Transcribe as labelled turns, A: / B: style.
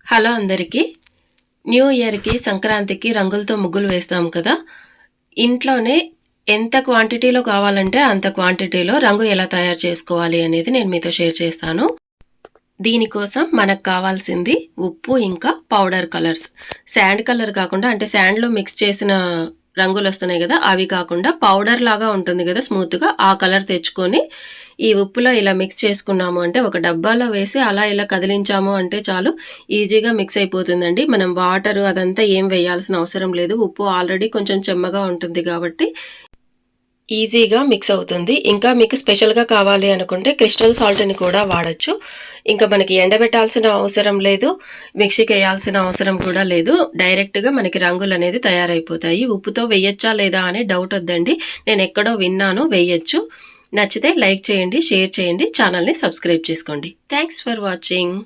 A: Hello అందరికీ. New ఇయర్‌కి, సంక్రాంతికి రంగులతో ముగ్గులు వేస్తాం కదా! ఇంట్లోనే ఎంత క్వాంటిటీలో కావాలంటే అంత క్వాంటిటీలో రంగు ఎలా తయారు చేసుకోవాలి అనేది నేను మీతో షేర్ చేస్తాను. దీనికోసం మనకు కావాల్సింది ఉప్పు, ఇంకా పౌడర్ కలర్స్. శాండ్ కలర్ కాకుండా, అంటే శాండ్‌లో మిక్స్ చేసిన రంగులొస్తున్నాయి గదా! అవి కాకుండా పౌడర్ లాగా ఉంటుంది గదా! స్మూత్‌గా ఆ కలర్ తెచ్చుకొని, ఈ ఉప్పులో ఇలా మిక్స్ చేసుకున్నాము అంటే, ఒక డబ్బాలో వేసి అలా ఇలా కదిలించాము అంటే చాలు, ఈజీగా మిక్స్ అయిపోతుందండి. మనం వాటరు అదంతా ఏం వేయాల్సిన అవసరం లేదు. ఉప్పు ఆల్రెడీ కొంచెం చెమ్మగా ఉంటుంది కాబట్టి ఈజీగా మిక్స్ అవుతుంది. ఇంకా మీకు స్పెషల్‌గా కావాలి అనుకుంటే క్రిస్టల్ సాల్ట్‌ని కూడా వాడొచ్చు. ఇంకా మనకి ఎండబెట్టాల్సిన అవసరం లేదు. మిక్సీకేయాల్సిన అవసరం కూడా లేదు. డైరెక్ట్‌గా మనకి రంగులనేది తయారైపోతాయి. ఉప్పుతో వేయొచ్చా లేదా అని డౌట్ ఒద్దండి. నేనెక్కడో విన్నాను, వేయొచ్చు. నచ్చితే లైక్ చేయండి, షేర్ చేయండి, ఛానల్‌ని సబ్స్క్రైబ్ చేసుకోండి. Thanks for watching.